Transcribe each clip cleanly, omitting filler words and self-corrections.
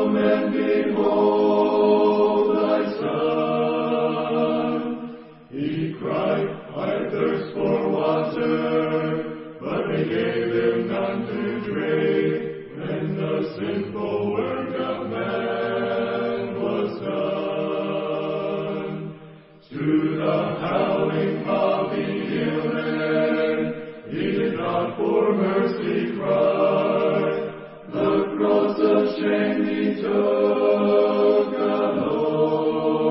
come and behold thy Son. He cried, I thirst for water, but they gave him none to drink. When the sinful work of man was done, to the howling mob he yielded, he did not for mercy cry. The cross of shame he took alone,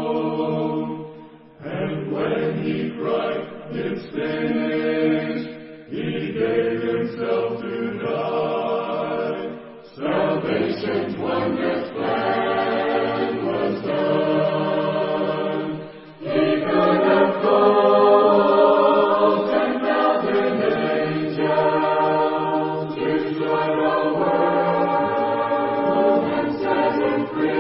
and when he cried, it's finished, he gave himself to die. Salvation's wondrous plan was done. He could have called 10,000 angels, destroy the world and set him free.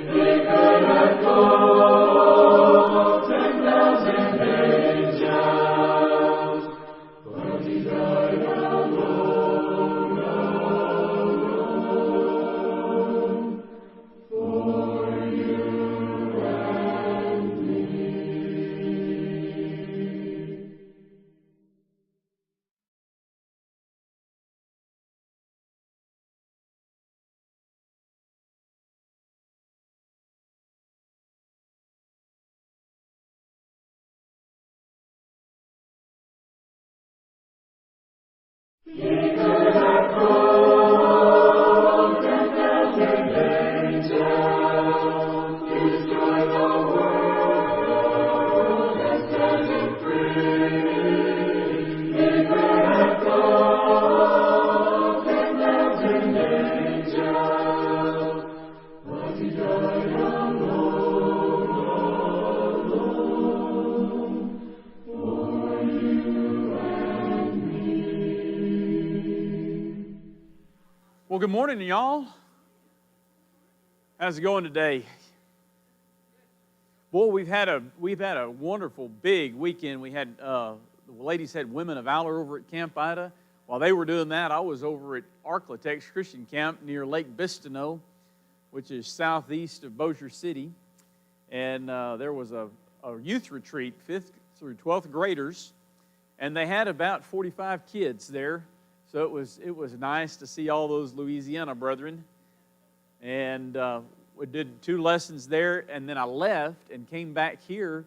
He could have called 10,000 angels, but he died alone, alone, for you and me. He could have called 10,000 angels, destroy the world and set him free. He could have called 10,000 angels, but he died alone, alone, for you and me. Well, good morning, y'all. How's it going today? Boy, we've had a wonderful big weekend. We had the ladies had Women of Valor over at Camp Ida. While they were doing that, I was over at Arklatex Christian Camp near Lake Bistineau, which is southeast of Bossier City, and there was a youth retreat, 5th through 12th graders, and they had about 45 kids there. So it was nice to see all those Louisiana brethren, and we did 2 lessons there, and then I left and came back here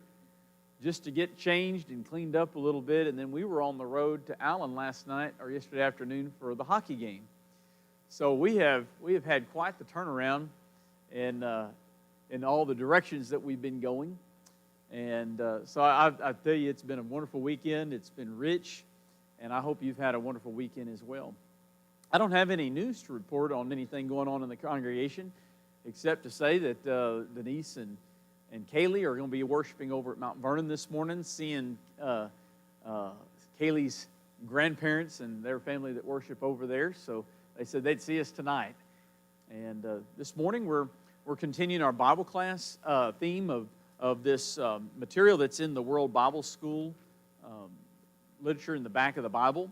just to get changed and cleaned up a little bit, and then we were on the road to Allen last night or yesterday afternoon for the hockey game. So we have had quite the turnaround in all the directions that we've been going, and so I tell you, it's been a wonderful weekend. It's been rich. And I hope you've had a wonderful weekend as well. I don't have any news to report on anything going on in the congregation, except to say that Denise and Kaylee are going to be worshiping over at Mount Vernon this morning, seeing Kaylee's grandparents and their family that worship over there. So they said they'd see us tonight. And this morning we're continuing our Bible class theme of this material that's in the World Bible School literature in the back of the Bible,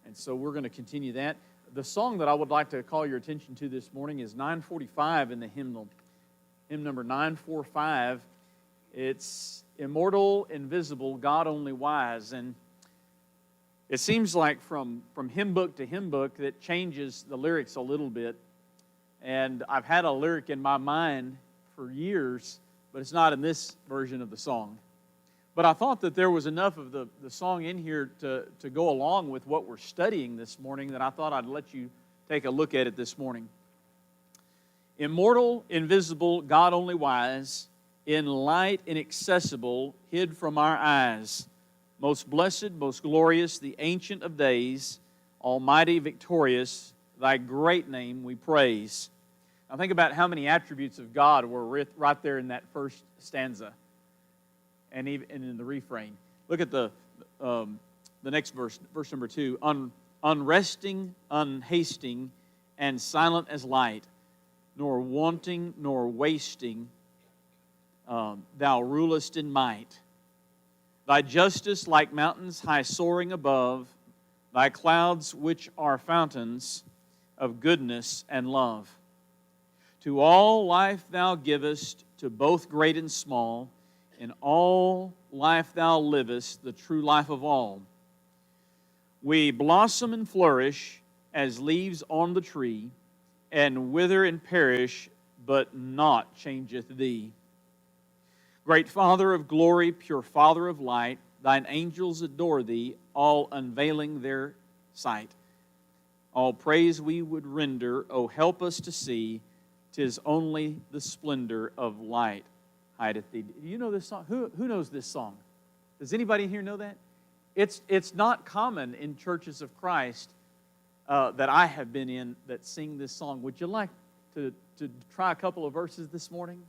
and so we're going to continue that. The song that I would like to call your attention to this morning is 945 in the hymnal, hymn number 945. It's Immortal, Invisible, God Only Wise, and it seems like from hymn book to hymn book that changes the lyrics a little bit, and I've had a lyric in my mind for years, but it's not in this version of the song. But I thought that there was enough of the song in here to go along with what we're studying this morning that I thought I'd let you take a look at it this morning. Immortal, invisible, God only wise, in light inaccessible, hid from our eyes, most blessed, most glorious, the Ancient of Days, almighty, victorious, thy great name we praise. Now think about how many attributes of God were right there in that first stanza. And in the refrain. Look at the next verse, verse number 2. Unresting, unhasting, and silent as light, nor wanting, nor wasting, thou rulest in might. Thy justice like mountains high soaring above, thy clouds which are fountains of goodness and love. To all life thou givest, to both great and small. In all life thou livest, the true life of all. We blossom and flourish as leaves on the tree, and wither and perish, but naught changeth thee. Great Father of glory, pure Father of light, thine angels adore thee, all unveiling their sight. All praise we would render, oh help us to see, 'tis only the splendor of light hideth thee. Do you know this song? Who knows this song? Does anybody here know that? It's not common in churches of Christ that I have been in that sing this song. Would you like to try a couple of verses this morning?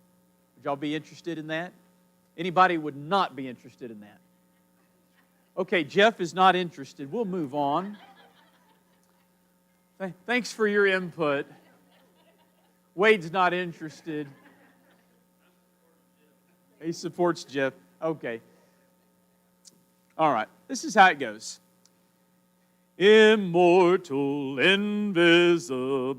Would y'all be interested in that? Anybody would not be interested in that? Okay, Jeff is not interested. We'll move on. Thanks for your input. Wade's not interested. He supports Jeff. Okay. All right. This is how it goes. Immortal, invisible,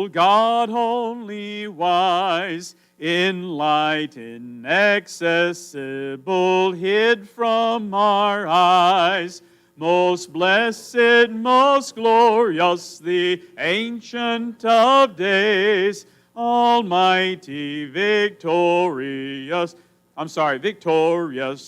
God only wise, in light inaccessible, hid from our eyes. Most blessed, most glorious, the Ancient of Days, almighty, victorious,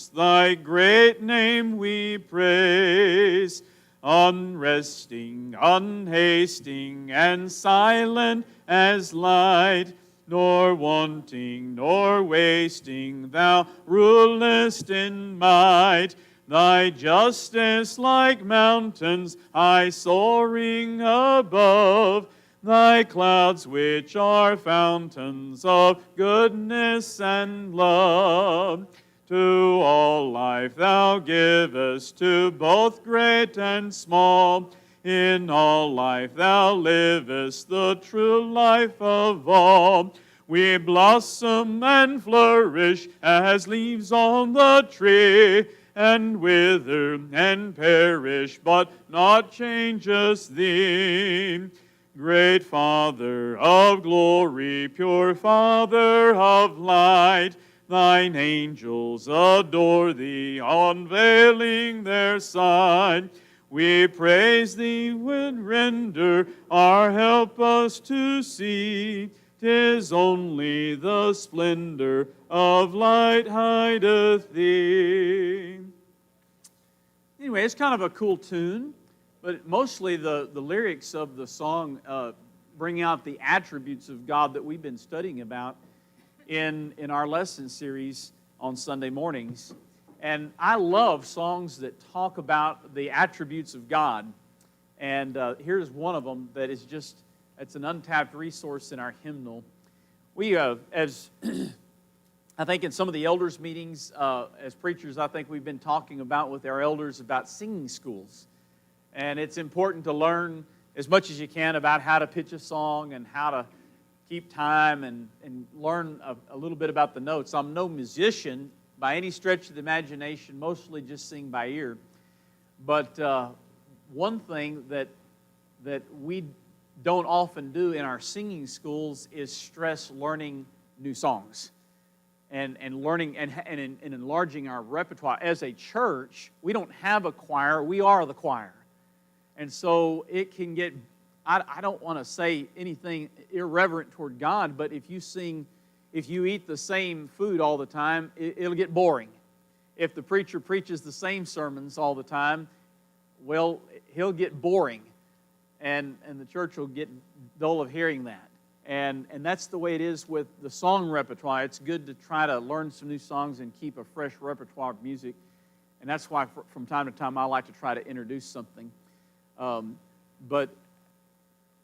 thy great name we praise. Unresting, unhasting, and silent as light, nor wanting, nor wasting, thou rulest in might. Thy justice like mountains, high soaring above, thy clouds which are fountains of goodness and love. To all life thou givest, to both great and small. In all life thou livest, the true life of all. We blossom and flourish as leaves on the tree, and wither and perish, but naught changes thee. Great Father of glory, pure Father of light, thine angels adore thee, unveiling their sight. We praise thee, would render our help us to see. 'Tis only the splendor of light hideth thee. Anyway, it's kind of a cool tune, but mostly the lyrics of the song bring out the attributes of God that we've been studying about in our lesson series on Sunday mornings. And I love songs that talk about the attributes of God. And here's one of them that is just, it's an untapped resource in our hymnal. We, as I think in some of the elders' meetings, as preachers, I think we've been talking about with our elders about singing schools. And it's important to learn as much as you can about how to pitch a song and how to keep time and learn a little bit about the notes. I'm no musician by any stretch of the imagination, mostly just sing by ear. But one thing that we don't often do in our singing schools is stress learning new songs and learning and enlarging our repertoire. As a church, we don't have a choir, we are the choir. And so it can get, I don't want to say anything irreverent toward God, but if you eat the same food all the time, it'll get boring. If the preacher preaches the same sermons all the time, well, he'll get boring. And the church will get dull of hearing that. And that's the way it is with the song repertoire. It's good to try to learn some new songs and keep a fresh repertoire of music. And that's why from time to time I like to try to introduce something. But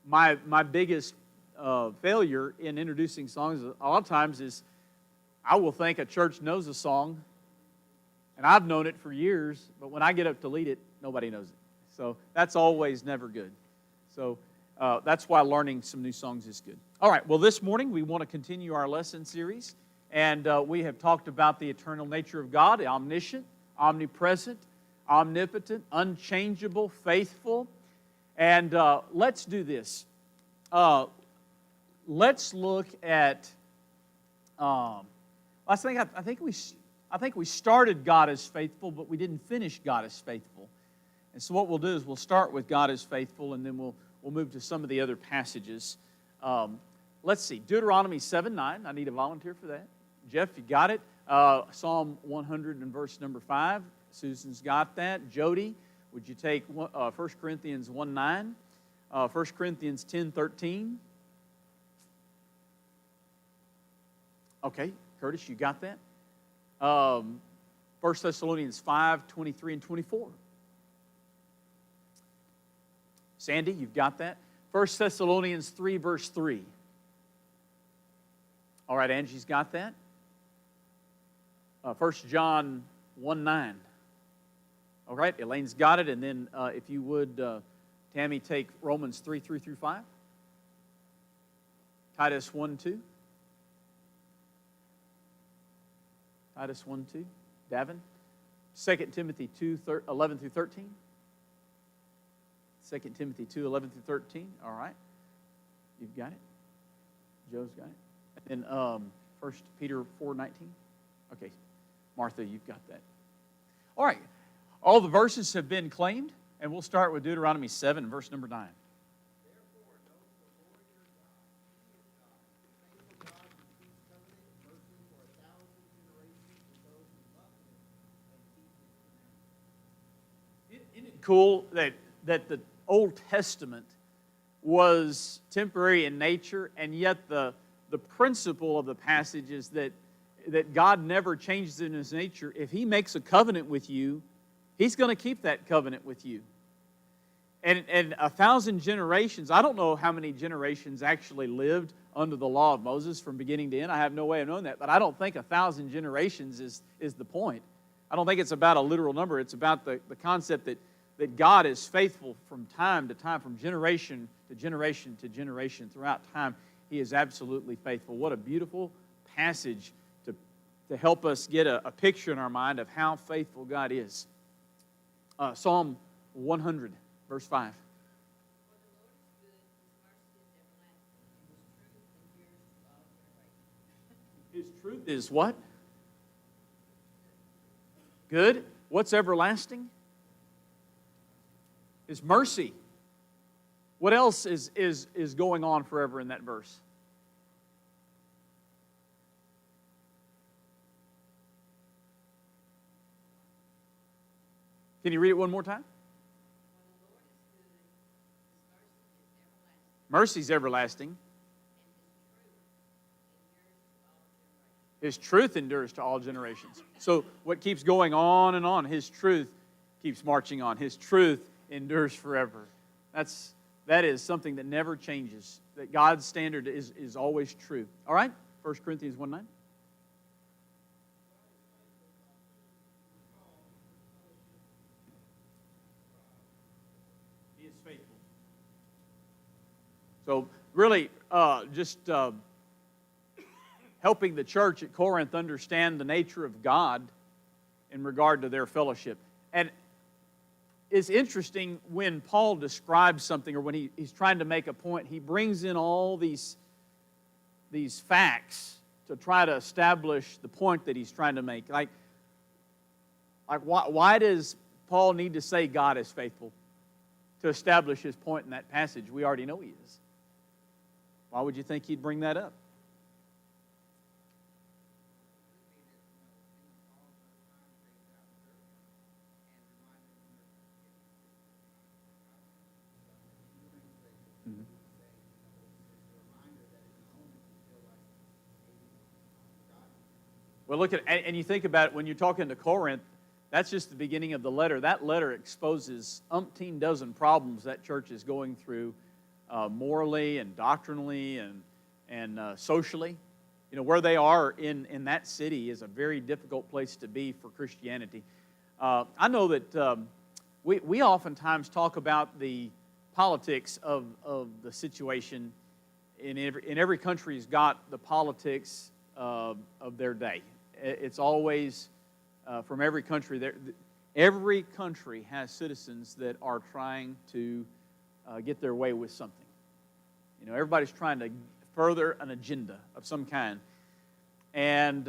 my biggest failure in introducing songs a lot of times is I will think a church knows a song, and I've known it for years, but when I get up to lead it, nobody knows it. So that's always never good. So that's why learning some new songs is good. All right, well, this morning we want to continue our lesson series, and we have talked about the eternal nature of God, omniscient, omnipresent, omnipotent, unchangeable, faithful. And let's do this. let's look at. I think we started God is faithful, but we didn't finish God is faithful. And so what we'll do is we'll start with God is faithful, and then we'll move to some of the other passages. Let's see, Deuteronomy 7:9. I need a volunteer for that. Jeff, you got it? Psalm 100 and verse number 5. Susan's got that. Jody, would you take 1 Corinthians 1:9? 1 Corinthians 10:13. Okay, Curtis, you got that? 1 Thessalonians 5:23 and 24. Sandy, you've got that? 1 Thessalonians 3, verse 3. All right, Angie's got that. 1 John 1:9. All right, Elaine's got it. And then if you would, Tammy, take Romans 3:3 through 5. Titus 1:2. Titus 1:2. Davin. 2 Timothy 2:11 through 13. 2 Timothy 2:11 through 13. All right. You've got it. Joe's got it. And then 1 Peter 4:19. Okay. Martha, you've got that. All right. All the verses have been claimed, and we'll start with Deuteronomy 7, verse number 9. Isn't it cool that the Old Testament was temporary in nature, and yet the principle of the passage is that God never changes in His nature. If He makes a covenant with you, He's going to keep that covenant with you. And 1,000 generations, I don't know how many generations actually lived under the law of Moses from beginning to end. I have no way of knowing that, but I don't think 1,000 generations is the point. I don't think it's about a literal number. It's about the concept that God is faithful from time to time, from generation to generation to generation. Throughout time, He is absolutely faithful. What a beautiful passage to help us get a picture in our mind of how faithful God is. Psalm 100, verse 5. His truth is what? Good. What's everlasting? His mercy. What else is going on forever in that verse? Can you read it one more time? Mercy's everlasting. His truth endures to all generations. So what keeps going on and on? His truth keeps marching on. His truth endures forever. That is something that never changes. That God's standard is always true. All right? 1 Corinthians 1:9. He is faithful. So really, just helping the church at Corinth understand the nature of God in regard to their fellowship. And it's interesting when Paul describes something, or when he's trying to make a point, he brings in all these facts to try to establish the point that he's trying to make. Like why does Paul need to say God is faithful to establish his point in that passage? We already know He is. Why would you think he'd bring that up? Well, look at, and you think about it, when you're talking to Corinth, that's just the beginning of the letter. That letter exposes umpteen dozen problems that church is going through morally and doctrinally and socially. You know, where they are in that city is a very difficult place to be for Christianity. I know that we oftentimes talk about the politics of the situation. In every country's got the politics of their day. It's always from every country. Every country has citizens that are trying to get their way with something. You know, everybody's trying to further an agenda of some kind. And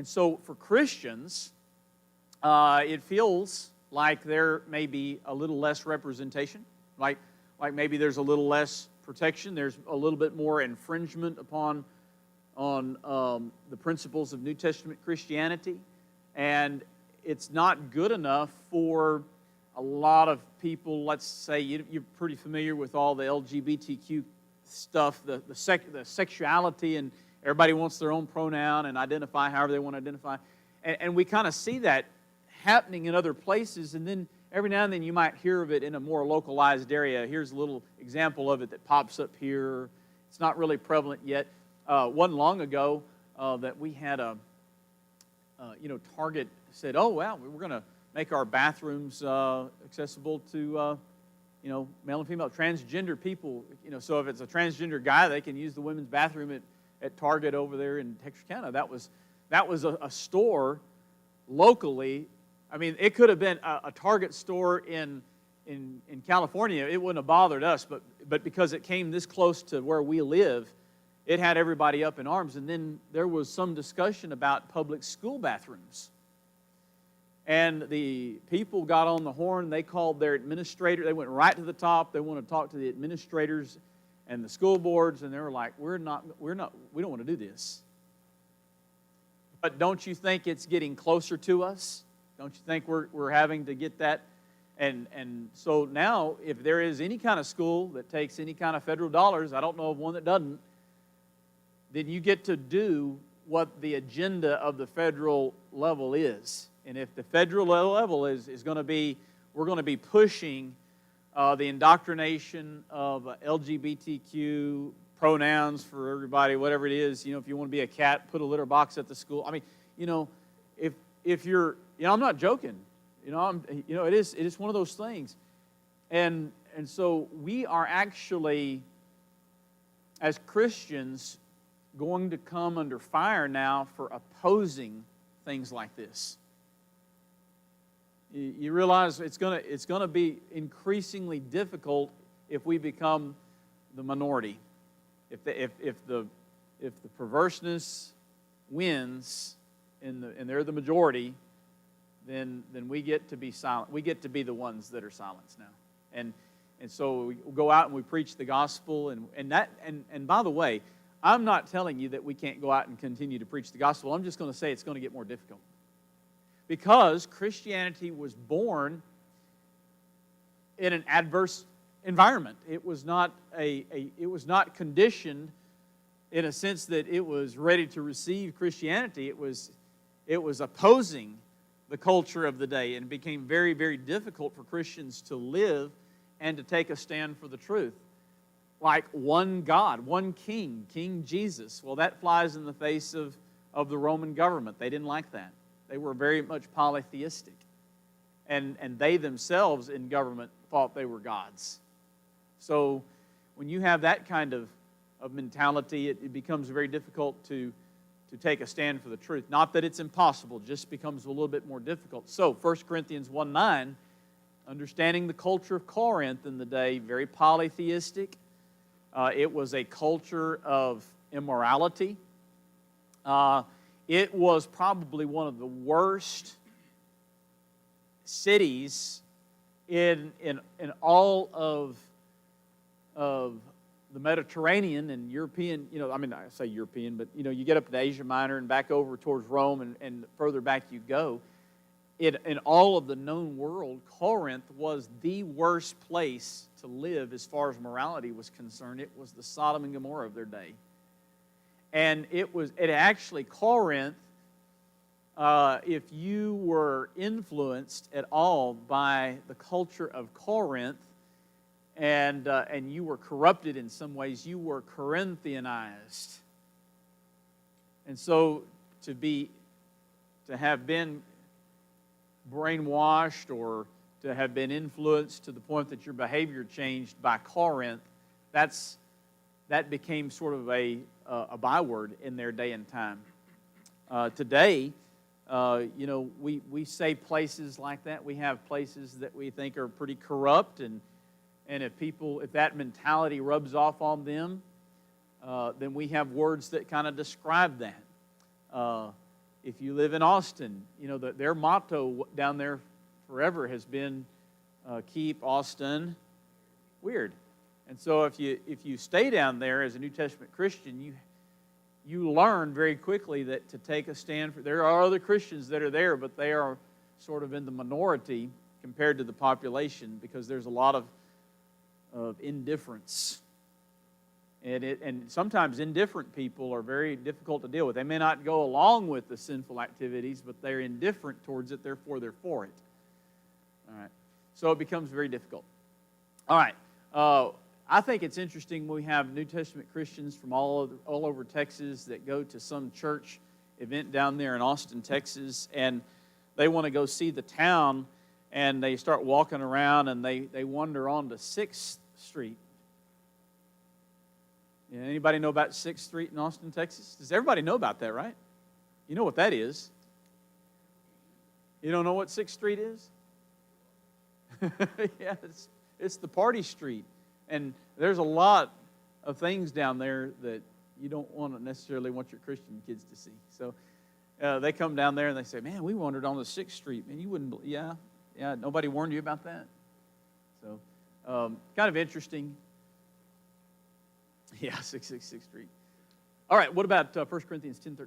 so for Christians, it feels like there may be a little less representation, like maybe there's a little less protection, there's a little bit more infringement upon the principles of New Testament Christianity, and it's not good enough for a lot of people. Let's say you're pretty familiar with all the LGBTQ stuff, the sexuality, and everybody wants their own pronoun and identify however they want to identify. And we kind of see that happening in other places, and then every now and then you might hear of it in a more localized area. Here's a little example of it that pops up here. It's not really prevalent yet. Wasn't long ago that we had Target said, oh, wow, we're going to make our bathrooms accessible to, male and female, transgender people. So if it's a transgender guy, they can use the women's bathroom at Target over there in Texarkana. That was a store locally. I mean, it could have been a Target store in California. It wouldn't have bothered us, but because it came this close to where we live, it had everybody up in arms. And then there was some discussion about public school bathrooms. And the people got on the horn. They called their administrator. They went right to the top. They want to talk to the administrators and the school boards, and they were like, we don't want to do this. But don't you think it's getting closer to us? Don't you think we're having to get that? And so now, if there is any kind of school that takes any kind of federal dollars, I don't know of one that doesn't, then you get to do what the agenda of the federal level is. And if the federal level is going to be, we're going to be pushing the indoctrination of LGBTQ pronouns for everybody, whatever it is. If you want to be a cat, put a litter box at the school. I mean, if you're, I'm not joking. It is one of those things. And so we are actually, as Christians, going to come under fire now for opposing things like this. You realize it's going to be increasingly difficult if we become the minority. If the perverseness wins and they're the majority, then we get to be silent. We get to be the ones that are silenced now. And so we go out and we preach the gospel, and by the way, I'm not telling you that we can't go out and continue to preach the gospel. I'm just going to say it's going to get more difficult. Because Christianity was born in an adverse environment. It was not conditioned in a sense that it was ready to receive Christianity. It was opposing the culture of the day, and it became very, very difficult for Christians to live and to take a stand for the truth. Like one God, one King, King Jesus. Well, that flies in the face of the Roman government. They didn't like that. They were very much polytheistic. And they themselves in government thought they were gods. So when you have that kind of mentality, it becomes very difficult to take a stand for the truth. Not that it's impossible, just becomes a little bit more difficult. So 1 Corinthians 1:9, understanding the culture of Corinth in the day, very polytheistic. It was a culture of immorality. It was probably one of the worst cities in all of the Mediterranean and European, I say European, but you get up to Asia Minor and back over towards Rome and further back you go. In all of the known world, Corinth was the worst place to live as far as morality was concerned. It was the Sodom and Gomorrah of their day. And Corinth, if you were influenced at all by the culture of Corinth and you were corrupted in some ways, you were Corinthianized. And so to have been brainwashed or to have been influenced to the point that your behavior changed by Corinth, that became sort of a byword in their day and time. Today, we say places like that. We have places that we think are pretty corrupt, and if that mentality rubs off on them, then we have words that kind of describe that. If you live in Austin, you know, their motto down there forever has been keep Austin weird. And so if you stay down there as a New Testament Christian, you learn very quickly that to take a stand for, there are other Christians that are there, but they are sort of in the minority compared to the population because there's a lot of indifference. And sometimes indifferent people are very difficult to deal with. They may not go along with the sinful activities, but they're indifferent towards it, therefore they're for it. All right. So it becomes very difficult. All right. I think it's interesting we have New Testament Christians from all over Texas that go to some church event down there in Austin, Texas, and they want to go see the town, and they start walking around, and they wander on to 6th Street. Yeah, anybody know about 6th Street in Austin, Texas? Does everybody know about that, right? You know what that is. You don't know what 6th Street is? Yeah, it's the party street. And there's a lot of things down there that you don't want to necessarily want your Christian kids to see. So they come down there and they say, man, we wandered on the 6th Street. Man, you wouldn't, yeah, nobody warned you about that. So kind of interesting. Yeah, 666 Street. All right, what about 1 Corinthians 10:13?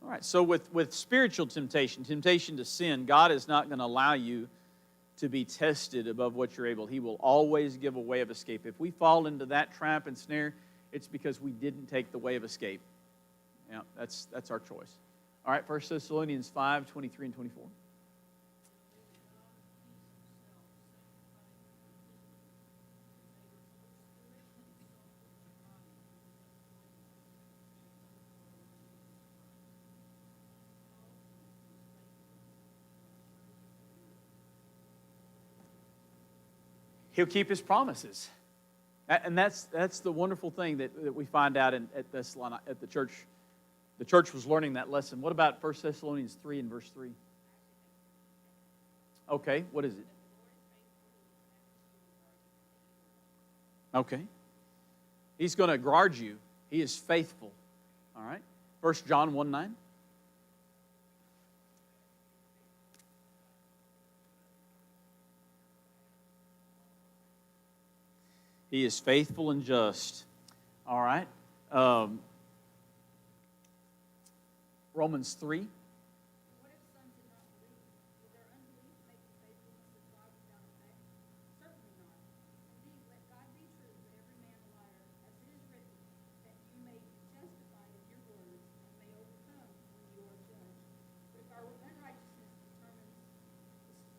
All right, so with spiritual temptation to sin, God is not going to allow you to be tested above what you're able. He will always give a way of escape. If we fall into that trap and snare, it's because we didn't take the way of escape. Yeah, that's our choice. All right, 1 Thessalonians 5:23 and 24. He'll keep his promises. And that's the wonderful thing that we find out at the church. The church was learning that lesson. What about 1 Thessalonians 3 and verse 3? Okay, what is it? Okay. He's going to guard you. He is faithful. All right. 1 John 1:9. He is faithful and just. All right. Romans 3. What if some did not believe? Will their unbelief make the faithfulness of God without effect? Certainly not. Indeed, let God be true, but every man a liar, as it is written, that you may be justified in your words and may overcome when you are judged. But if our unrighteousness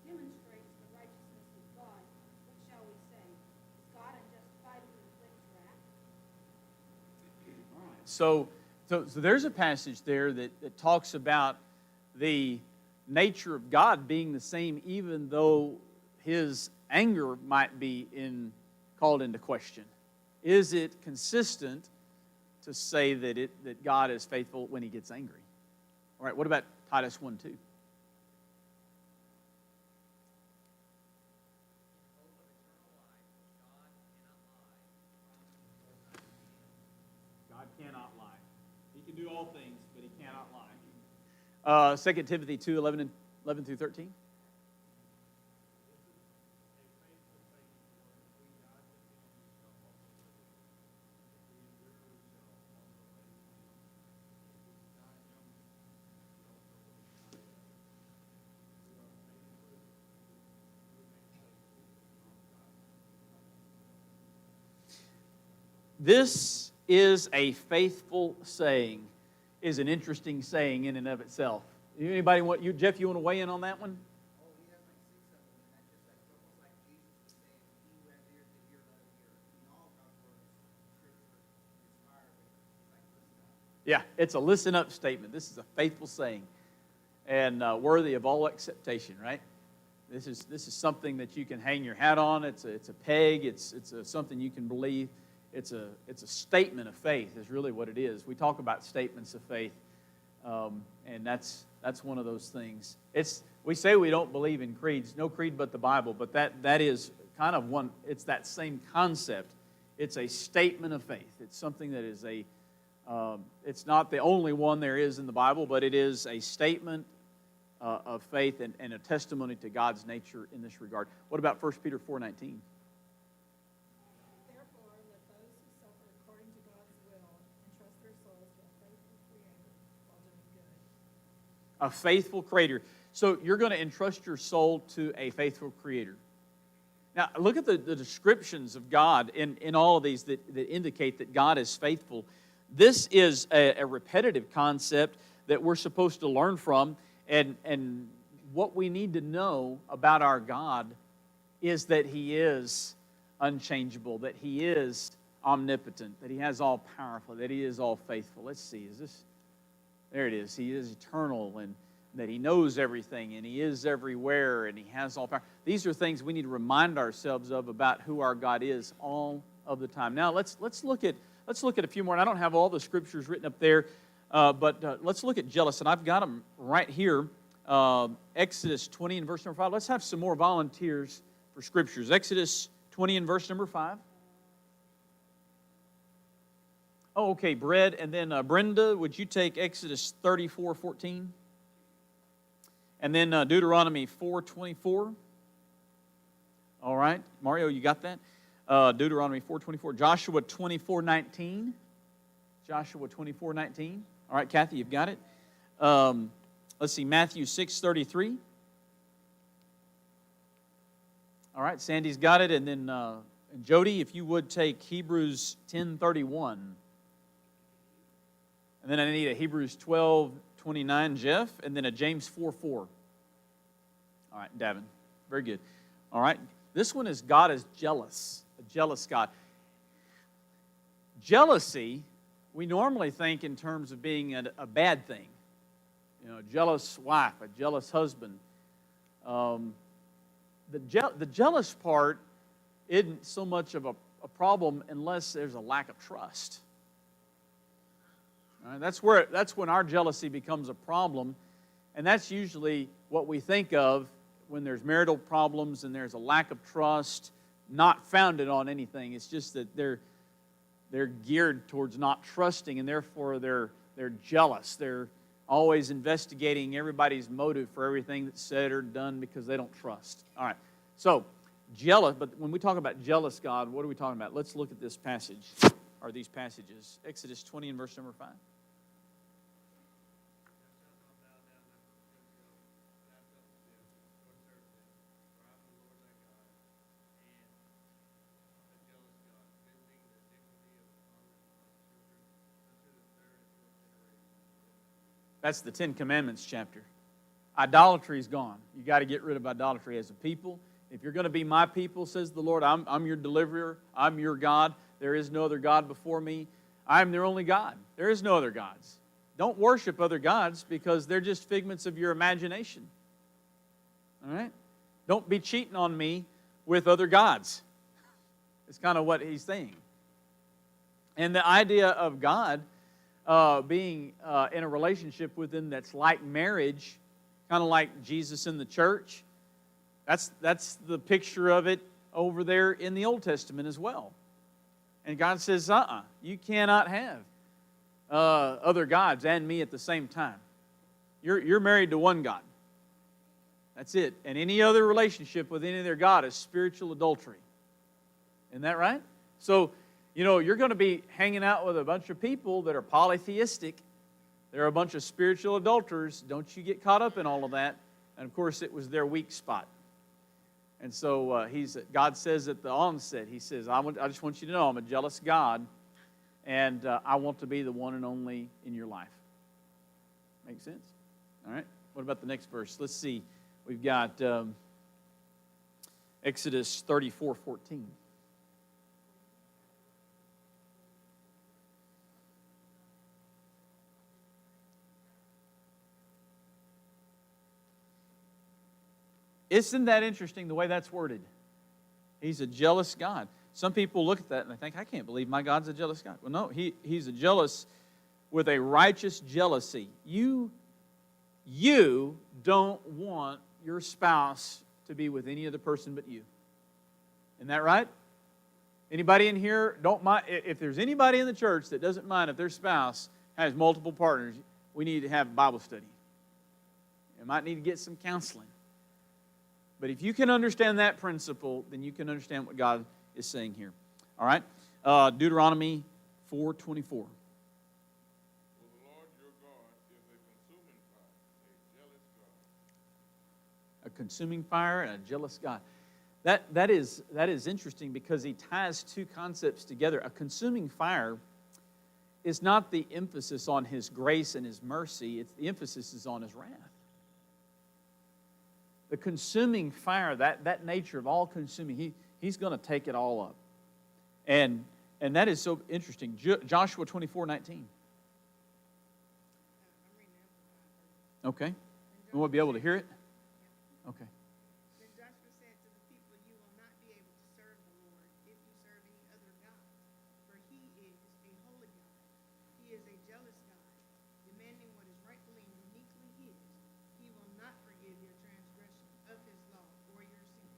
demonstrates the righteousness of God, what shall we say? Is God unjustified who inflicts wrath? All right. So there's a passage there that talks about the nature of God being the same even though his anger might be called into question. Is it consistent to say that God is faithful when he gets angry? All right, what about Titus 1:2? God cannot lie. He can do all things, but he cannot lie. 2 Timothy 2:11 through 13. This is a faithful saying, is an interesting saying in and of itself. Anybody Jeff, you want to weigh in on that one? Oh, he has like 6 of them, and that's just like almost like Jesus was saying, he who has ears to hear, let him hear. I mean, all God's words, scripture, inspired, but like, listen up. Yeah, it's a listen up statement. This is a faithful saying and worthy of all acceptation, right? This is something that you can hang your hat on. It's a peg. It's something you can believe. it's a statement of faith is really what it is. We talk about statements of faith, and that's one of those things. We say we don't believe in creeds, no creed but the Bible, but that is kind of one. It's that same concept. It's a statement of faith. It's something that is it's not the only one there is in the Bible, but it is a statement of faith and a testimony to God's nature in this regard. What about 1 Peter 4:19? Therefore, let those who suffer according to God's will entrust their souls to a faithful Creator while doing good. A faithful Creator. So you're going to entrust your soul to a faithful Creator. Now, look at the descriptions of God in all of these that indicate that God is faithful. This is a repetitive concept that we're supposed to learn from, and what we need to know about our God is that He is unchangeable, that He is omnipotent, that He has all powerful, that He is all faithful. Let's see, there it is. He is eternal, and that He knows everything, and He is everywhere, and He has all power. These are things we need to remind ourselves of about who our God is all of the time. Now, let's look at a few more. And I don't have all the scriptures written up there, but let's look at jealous. And I've got them right here. Exodus 20 and verse number 5. Let's have some more volunteers for scriptures. Exodus 20 and verse number 5. Oh, okay, Brett. And then Brenda, would you take Exodus 34:14? And then Deuteronomy 4:24. All right, Mario, you got that? Deuteronomy 4:24. Joshua 24:19. Joshua 24:19. All right, Kathy, you've got it. Let's see, Matthew 6:33. All right, Sandy's got it. And then and Jody, if you would take Hebrews 10:31. And then I need a Hebrews 12:29, Jeff, and then a James 4:4. All right, Davin. Very good. All right. This one is God is jealous, a jealous God. Jealousy, we normally think in terms of being a bad thing. You know, a jealous wife, a jealous husband. The jealous part isn't so much of a problem unless there's a lack of trust. All right, that's when our jealousy becomes a problem, and that's usually what we think of when there's marital problems and there's a lack of trust, not founded on anything. It's just that they're geared towards not trusting, and therefore they're jealous. They're always investigating everybody's motive for everything that's said or done because they don't trust. All right, so jealous. But when we talk about jealous God, what are we talking about? Let's look at this passage, or these passages. Exodus 20 and verse number 5. That's the 10 Commandments chapter. Idolatry is gone. You got to get rid of idolatry as a people. If you're going to be my people, says the Lord, I'm your deliverer. I'm your God. There is no other God before me. I'm their only God. There is no other gods. Don't worship other gods because they're just figments of your imagination. All right? Don't be cheating on me with other gods. It's kind of what he's saying. And the idea of God being in a relationship with Him that's like marriage, kind of like Jesus in the church. That's the picture of it over there in the Old Testament as well. And God says, you cannot have other gods and me at the same time. You're married to one God. That's it. And any other relationship with any other God is spiritual adultery. Isn't that right? So, you know, you're going to be hanging out with a bunch of people that are polytheistic. They're a bunch of spiritual adulterers. Don't you get caught up in all of that. And, of course, it was their weak spot. And so God says at the onset, He says, I just want you to know I'm a jealous God, and I want to be the one and only in your life. Make sense? All right. What about the next verse? Let's see. We've got Exodus 34:14. Isn't that interesting the way that's worded? He's a jealous God. Some people look at that and they think, I can't believe my God's a jealous God. Well, no, he's a jealous with a righteous jealousy. You don't want your spouse to be with any other person but you. Isn't that right? Anybody in here don't mind? If there's anybody in the church that doesn't mind if their spouse has multiple partners, we need to have Bible study. You might need to get some counseling. But if you can understand that principle, then you can understand what God is saying here. All right? Deuteronomy 4:24. For the Lord your God is a consuming fire, a jealous God. A consuming fire and a jealous God. That is interesting because he ties two concepts together. A consuming fire is not the emphasis on his grace and his mercy. The emphasis is on his wrath. The consuming fire, that nature of all consuming, he's going to take it all up. And that is so interesting. Joshua 24:19. Okay. You want to be able to hear it? Okay. Then Joshua said to the people, you will not be able to serve the Lord if you serve any other God, for he is a holy God. He is a jealous God, demanding what is rightfully and uniquely his. He will not forgive your transgression of his law or your sins.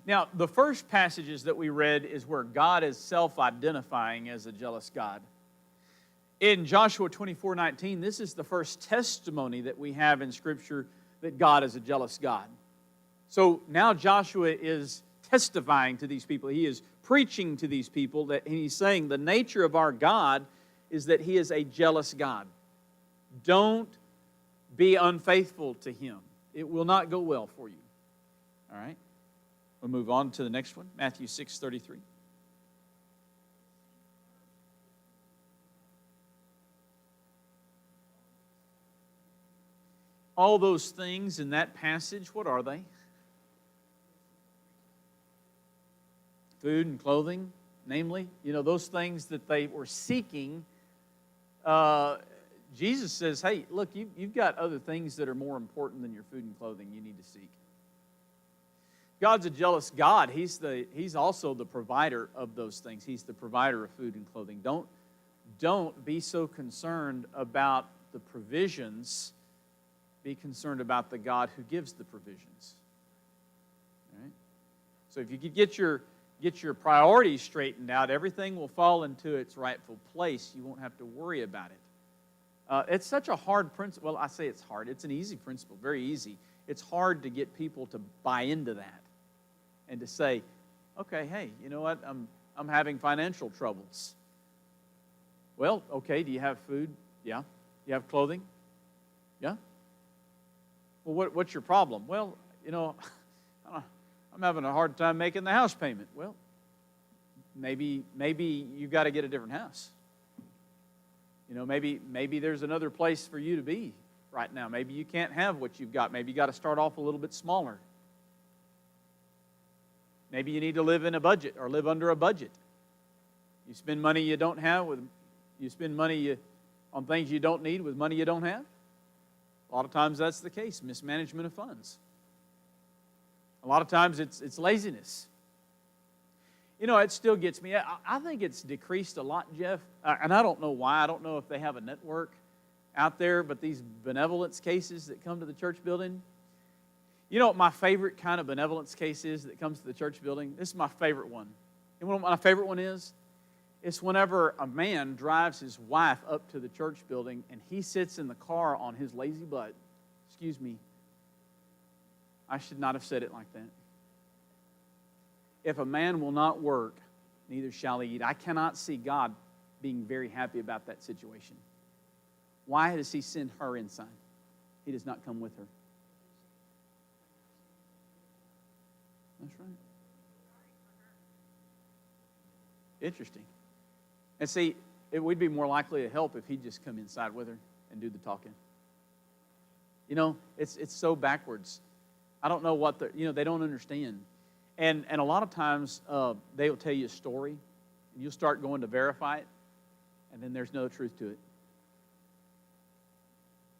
Now, the first passages that we read is where God is self-identifying as a jealous God. In Joshua 24:19, this is the first testimony that we have in Scripture that God is a jealous God. So now Joshua is testifying to these people. He is preaching to these people that he's saying the nature of our God is that he is a jealous God. Don't be unfaithful to him. It will not go well for you. All right? We'll move on to the next one, Matthew 6:33. All those things in that passage, what are they? Food and clothing, namely. You know, those things that they were seeking. Jesus says, hey, look, you've got other things that are more important than your food and clothing you need to seek. God's a jealous God. He's also the provider of those things. He's the provider of food and clothing. Don't be so concerned about the provisions. Be concerned about the God who gives the provisions. All right? So if you could get your priorities straightened out, everything will fall into its rightful place. You won't have to worry about it. It's such a hard principle. Well, I say it's hard. It's an easy principle, very easy. It's hard to get people to buy into that and to say, okay, hey, you know what? I'm having financial troubles. Well, okay, do you have food? Yeah. Do you have clothing? Yeah. Well, what's your problem? Well, you know, I'm having a hard time making the house payment. Well, maybe you got to get a different house. You know, maybe there's another place for you to be right now. Maybe you can't have what you've got. Maybe you got to start off a little bit smaller. Maybe you need to live in a budget or live under a budget. You spend money you don't have you spend money on things you don't need with money you don't have. A lot of times that's the case, mismanagement of funds. A lot of times it's laziness. You know, it still gets me. I think it's decreased a lot, Jeff, and I don't know why. I don't know if they have a network out there, but these benevolence cases that come to the church building. You know what my favorite kind of benevolence case is that comes to the church building? This is my favorite one. You know what my favorite one is? It's whenever a man drives his wife up to the church building and he sits in the car on his lazy butt. Excuse me. I should not have said it like that. If a man will not work, neither shall he eat. I cannot see God being very happy about that situation. Why does he send her inside? He does not come with her. That's right. Interesting. And see, we'd be more likely to help if he'd just come inside with her and do the talking. You know, it's so backwards. I don't know what they don't understand. And a lot of times they'll tell you a story, and you'll start going to verify it, and then there's no truth to it.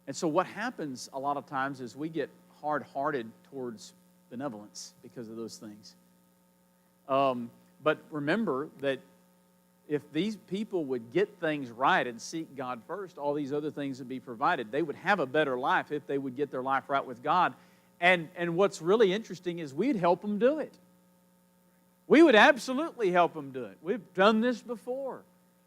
And so what happens a lot of times is we get hard-hearted towards benevolence because of those things. But remember that if these people would get things right and seek God first, all these other things would be provided. They would have a better life if they would get their life right with God. And what's really interesting is we'd help them do it. We would absolutely help them do it. We've done this before.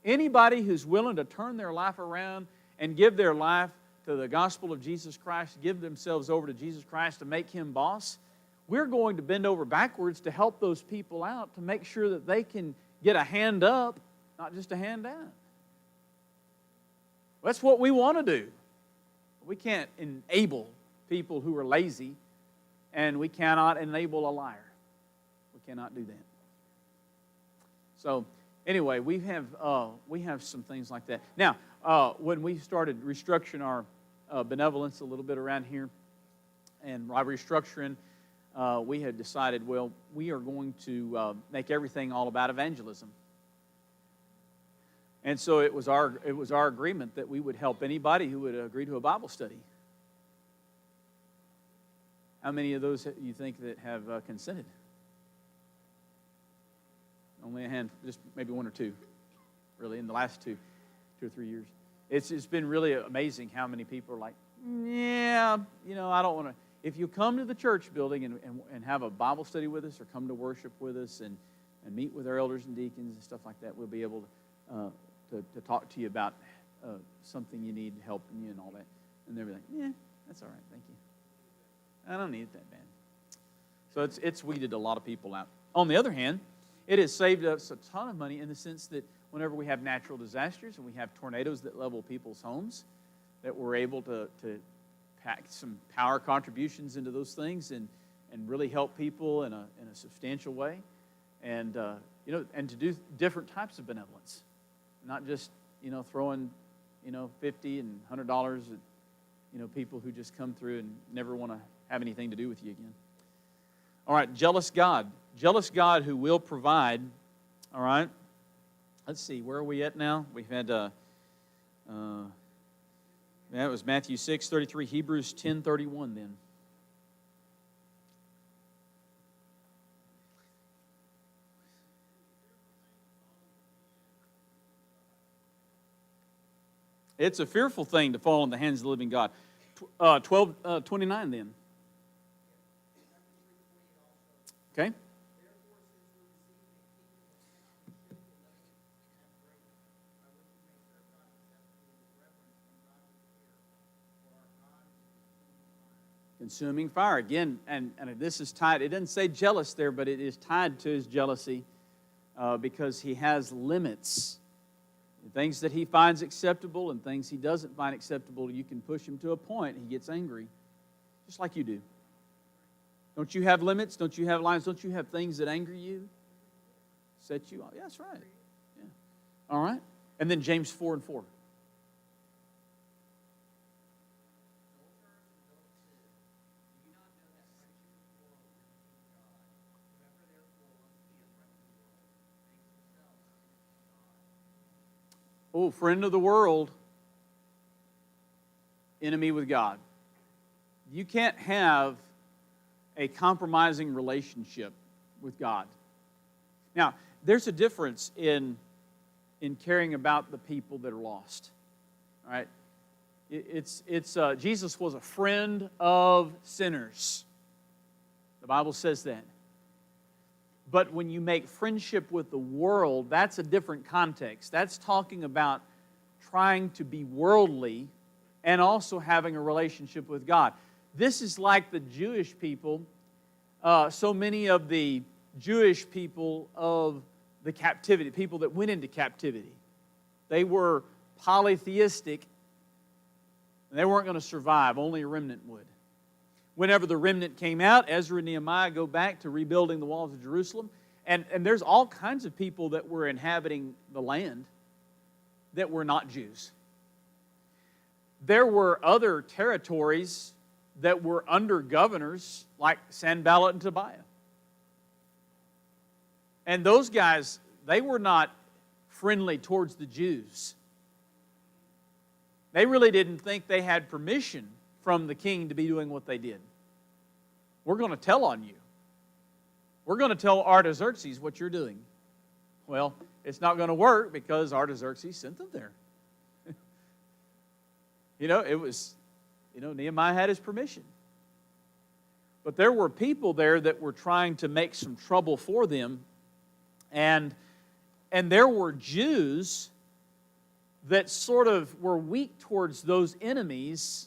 Anybody who's willing to turn their life around and give their life to the gospel of Jesus Christ, give themselves over to Jesus Christ to make Him boss, we're going to bend over backwards to help those people out to make sure that they can get a hand up, not just a hand down. That's what we want to do. We can't enable people who are lazy, and we cannot enable a liar. We cannot do that. So, anyway, we have some things like that. Now, when we started restructuring our benevolence a little bit around here, and by restructuring, we had decided, well, we are going to make everything all about evangelism. And so it was our agreement that we would help anybody who would agree to a Bible study. How many of those you think that have consented? Only a hand, just maybe one or two, really, in the last 2 or 3 years. It's been really amazing how many people are like, yeah, I don't want to. If you come to the church building and have a Bible study with us, or come to worship with us and meet with our elders and deacons and stuff like that, we'll be able to talk to you about something you need help in you and all that. And they'll be like, yeah, that's all right, thank you. I don't need it that bad. So it's weeded a lot of people out. On the other hand, it has saved us a ton of money in the sense that whenever we have natural disasters and we have tornadoes that level people's homes, that we're able to pack some power contributions into those things and really help people in a substantial way, and and to do different types of benevolence, not just throwing $50 and $100 at people who just come through and never want to have anything to do with you again. All right, jealous God who will provide. All right, let's see, where are we at now? We've had that was Matthew 6:33, Hebrews 10:31 then. It's a fearful thing to fall in the hands of the living God. 12:29 then. Okay. Consuming fire. Again, and this is tied, it doesn't say jealous there, but it is tied to his jealousy because he has limits. Things that he finds acceptable and things he doesn't find acceptable, you can push him to a point, he gets angry, just like you do. Don't you have limits? Don't you have lines? Don't you have things that anger you? Set you off? Yeah, that's right. Yeah. All right. And then James 4:4. Oh, friend of the world, enemy with God. You can't have a compromising relationship with God. Now, there's a difference in caring about the people that are lost. All right? Jesus was a friend of sinners. The Bible says that. But when you make friendship with the world, that's a different context. That's talking about trying to be worldly and also having a relationship with God. This is like the Jewish people. So many of the Jewish people of the captivity, people that went into captivity, they were polytheistic. And they weren't going to survive. Only a remnant would. Whenever the remnant came out, Ezra and Nehemiah go back to rebuilding the walls of Jerusalem. And there's all kinds of people that were inhabiting the land that were not Jews. There were other territories that were under governors like Sanballat and Tobiah. And those guys, they were not friendly towards the Jews. They really didn't think they had permission from the king to be doing what they did. We're going to tell on you. We're going to tell Artaxerxes what you're doing. Well, it's not going to work because Artaxerxes sent them there. Nehemiah had his permission. But there were people there that were trying to make some trouble for them. And there were Jews that sort of were weak towards those enemies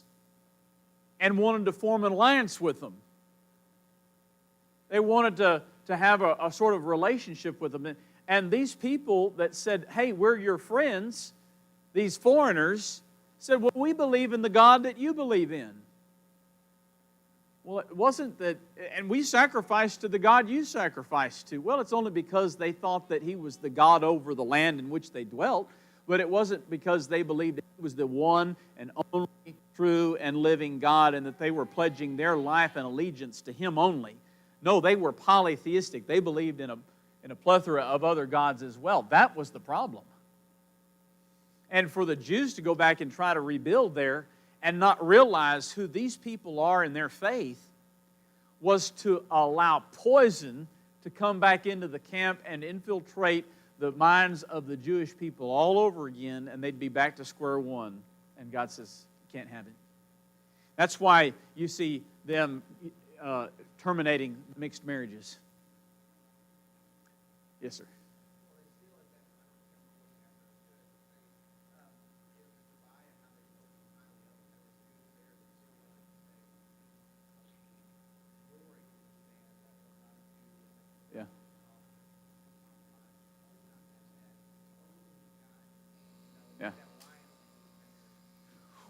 and wanted to form an alliance with them. They wanted to have a sort of relationship with them. And these people that said, hey, we're your friends, these foreigners, said, well, we believe in the God that you believe in. Well, it wasn't that, and we sacrificed to the God you sacrificed to. Well, it's only because they thought that He was the God over the land in which they dwelt, but it wasn't because they believed that He was the one and only true and living God and that they were pledging their life and allegiance to Him only. No, they were polytheistic. They believed in a plethora of other gods as well. That was the problem. And for the Jews to go back and try to rebuild there and not realize who these people are in their faith was to allow poison to come back into the camp and infiltrate the minds of the Jewish people all over again, and they'd be back to square one. And God says, you can't have it. That's why you see them terminating mixed marriages. Yes, sir. Yeah. Yeah.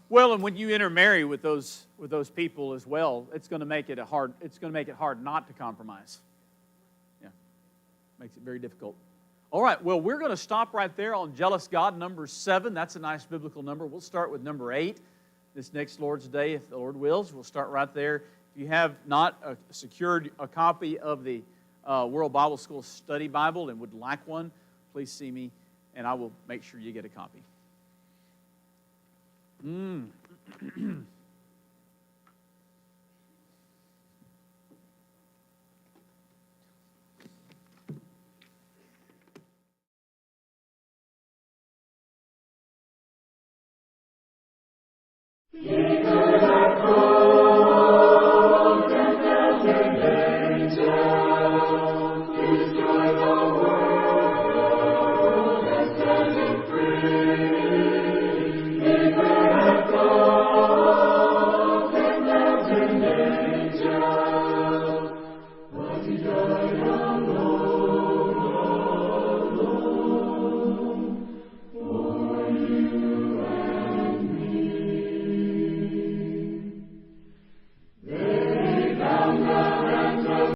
Well, and when you intermarry with those people as well, it's going to make it hard not to compromise. Yeah. Makes it very difficult. All right, well, we're going to stop right there on jealous God, number 7. That's a nice biblical number. We'll start with number 8 this next Lord's Day, if the Lord wills. We'll start right there. If you have not secured a copy of the World Bible School Study Bible and would like one, please see me, and I will make sure you get a copy.